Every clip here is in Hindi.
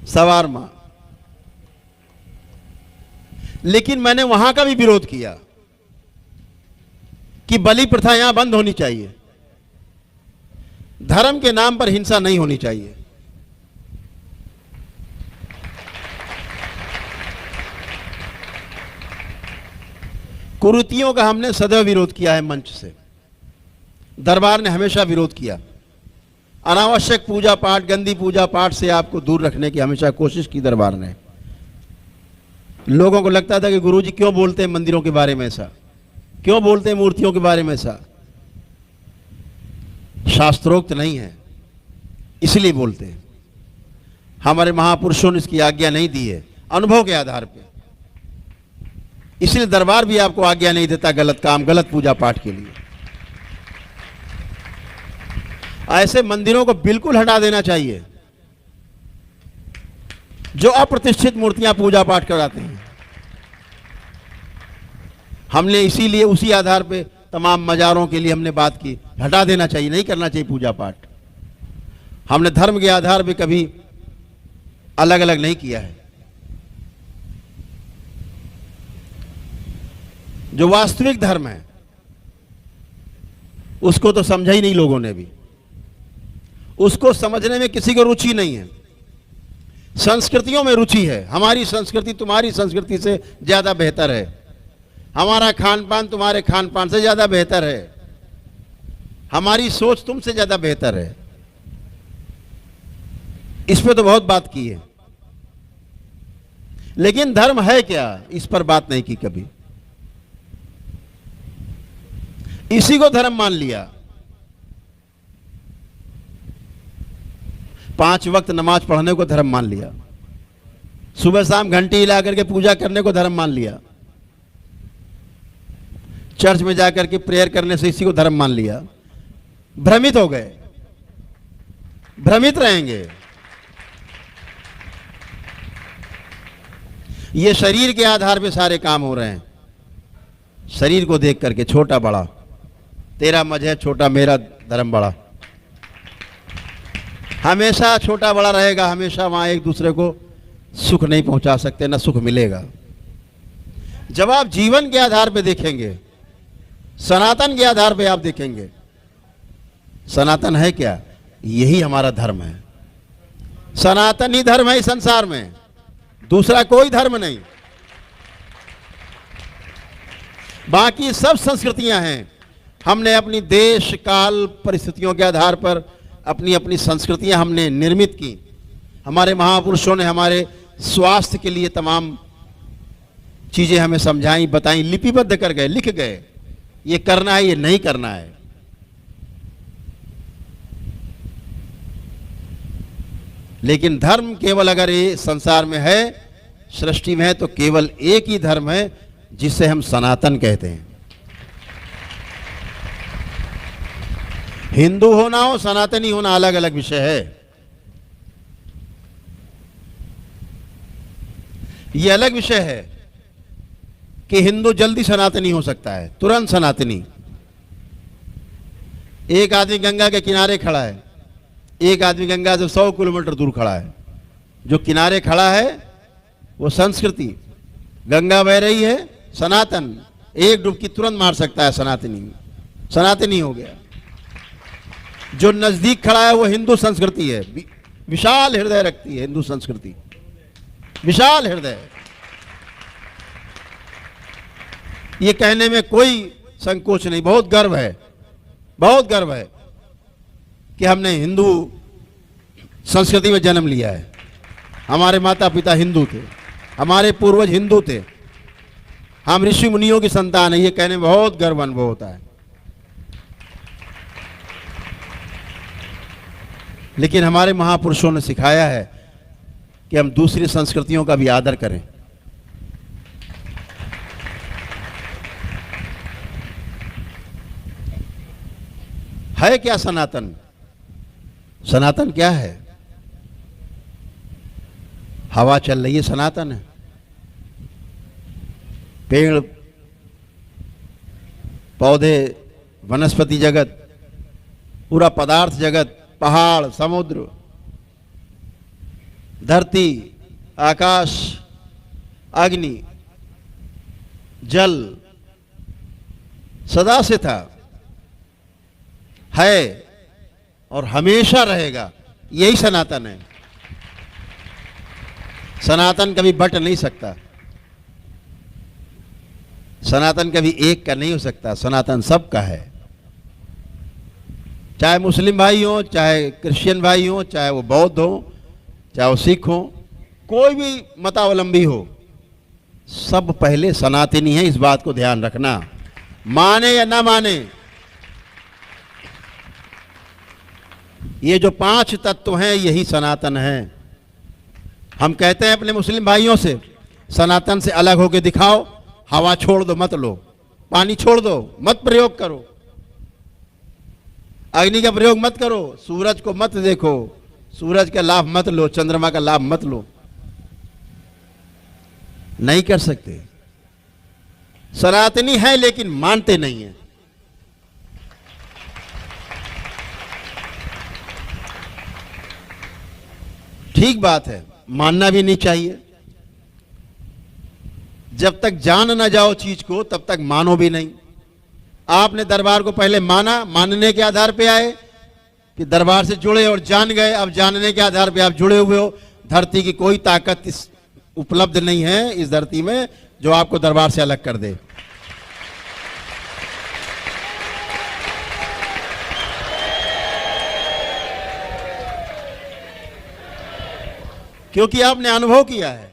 सवार मां, लेकिन मैंने वहां का भी विरोध किया कि बलि प्रथा यहां बंद होनी चाहिए, धर्म के नाम पर हिंसा नहीं होनी चाहिए। कुरीतियों का हमने सदैव विरोध किया है मंच से, दरबार ने हमेशा विरोध किया। अनावश्यक पूजा पाठ, गंदी पूजा पाठ से आपको दूर रखने की हमेशा कोशिश की दरबार ने। लोगों को लगता था कि गुरुजी क्यों बोलते हैं मंदिरों के बारे में ऐसा, क्यों बोलते हैं मूर्तियों के बारे में ऐसा, शास्त्रोक्त नहीं है इसलिए बोलते हैं। हमारे महापुरुषों ने इसकी आज्ञा नहीं दी है, अनुभव के आधार पे, इसलिए दरबार भी आपको आज्ञा नहीं देता गलत काम, गलत पूजा पाठ के लिए। ऐसे मंदिरों को बिल्कुल हटा देना चाहिए जो अप्रतिष्ठित मूर्तियां पूजा पाठ कराते हैं। हमने इसीलिए उसी आधार पे तमाम मजारों के लिए हमने बात की, हटा देना चाहिए, नहीं करना चाहिए पूजा पाठ। हमने धर्म के आधार पे कभी अलग अलग नहीं किया है। जो वास्तविक धर्म है उसको तो समझा ही नहीं लोगों ने भी, उसको समझने में किसी को रुचि नहीं है। संस्कृतियों में रुचि है, हमारी संस्कृति तुम्हारी संस्कृति से ज्यादा बेहतर है, हमारा खान पान तुम्हारे खान पान से ज्यादा बेहतर है, हमारी सोच तुमसे ज्यादा बेहतर है। इस पे तो बहुत बात की है, लेकिन धर्म है क्या इस पर बात नहीं की कभी। इसी को धर्म मान लिया। 5 वक्त नमाज पढ़ने को धर्म मान लिया, सुबह शाम घंटी हिला करके पूजा करने को धर्म मान लिया, चर्च में जाकर के प्रेयर करने से इसी को धर्म मान लिया। भ्रमित हो गए, भ्रमित रहेंगे। ये शरीर के आधार पे सारे काम हो रहे हैं, शरीर को देख करके, छोटा बड़ा, तेरा मजहब छोटा मेरा धर्म बड़ा, हमेशा छोटा बड़ा रहेगा। हमेशा वहां एक दूसरे को सुख नहीं पहुंचा सकते, ना सुख मिलेगा। जब आप जीवन के आधार पे देखेंगे, सनातन के आधार पे आप देखेंगे, सनातन है क्या, यही हमारा धर्म है। सनातन ही धर्म है इस संसार में, दूसरा कोई धर्म नहीं। बाकी सब संस्कृतियां हैं। हमने अपनी देश काल परिस्थितियों के आधार पर अपनी अपनी संस्कृतियां हमने निर्मित की। हमारे महापुरुषों ने हमारे स्वास्थ्य के लिए तमाम चीजें हमें समझाई, बताई, लिपिबद्ध कर गए, लिख गए, ये करना है, ये नहीं करना है। लेकिन धर्म केवल अगर ये संसार में है, सृष्टि में है, तो केवल एक ही धर्म है जिसे हम सनातन कहते हैं। हिंदू होना हो, सनातनी होना अलग अलग विषय है। यह अलग विषय है कि हिंदू जल्दी सनातनी हो सकता है, तुरंत सनातनी। एक आदमी गंगा के किनारे खड़ा है, एक आदमी गंगा से 100 किलोमीटर दूर खड़ा है। जो किनारे खड़ा है वो संस्कृति, गंगा बह रही है सनातन, एक डुबकी तुरंत मार सकता है, सनातनी हो गया। जो नजदीक खड़ा है वो हिंदू संस्कृति है, विशाल हृदय रखती है हिंदू संस्कृति, विशाल हृदय। ये कहने में कोई संकोच नहीं, बहुत गर्व है, बहुत गर्व है कि हमने हिंदू संस्कृति में जन्म लिया है। हमारे माता पिता हिंदू थे, हमारे पूर्वज हिंदू थे, हम ऋषि मुनियों की संतान है। ये कहने में बहुत गर्व अनुभव होता है। लेकिन हमारे महापुरुषों ने सिखाया है कि हम दूसरी संस्कृतियों का भी आदर करें। है क्या सनातन? सनातन क्या है? हवा चल रही है, सनातन है। पेड़ पौधे, वनस्पति जगत, पूरा पदार्थ जगत, पहाड़, समुद्र, धरती, आकाश, अग्नि, जल सदा से था, है और हमेशा रहेगा। यही सनातन है। सनातन कभी बट नहीं सकता, सनातन कभी एक का नहीं हो सकता, सनातन सबका है। चाहे मुस्लिम भाई हो, चाहे क्रिश्चियन भाई हो, चाहे वो बौद्ध हो, चाहे वो सिख हो, कोई भी मतावलंबी हो, सब पहले सनातनी है। इस बात को ध्यान रखना, माने या ना माने। ये जो 5 तत्व हैं यही सनातन है। हम कहते हैं अपने मुस्लिम भाइयों से, सनातन से अलग होके दिखाओ। हवा छोड़ दो, मत लो। पानी छोड़ दो, मत प्रयोग करो। अग्नि का प्रयोग मत करो। सूरज को मत देखो, सूरज का लाभ मत लो, चंद्रमा का लाभ मत लो। नहीं कर सकते। सनातनी है लेकिन मानते नहीं है। ठीक बात है, मानना भी नहीं चाहिए। जब तक जान ना जाओ चीज को तब तक मानो भी नहीं। आपने दरबार को पहले माना, मानने के आधार पे आए कि दरबार से जुड़े और जान गए। अब जानने के आधार पे आप जुड़े हुए हो। धरती की कोई ताकत उपलब्ध नहीं है इस धरती में जो आपको दरबार से अलग कर दे। क्योंकि आपने अनुभव किया है,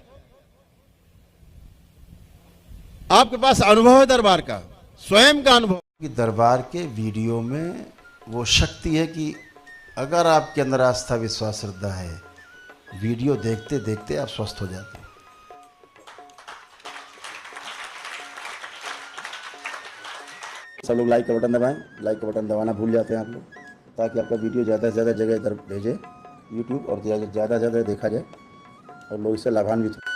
आपके पास अनुभव है दरबार का, स्वयं का अनुभव। कि दरबार के वीडियो में वो शक्ति है कि अगर आपके अंदर आस्था, विश्वास, श्रद्धा है, वीडियो देखते देखते आप स्वस्थ हो जाते हैं। सब लोग लाइक का बटन दबाएं। लाइक का बटन दबाना भूल जाते हैं आप लोग, ताकि आपका वीडियो ज़्यादा से ज़्यादा जगह इधर भेजे यूट्यूब, और ज़्यादा से ज़्यादा देखा जाए और लोग इससे लाभान्वित हो।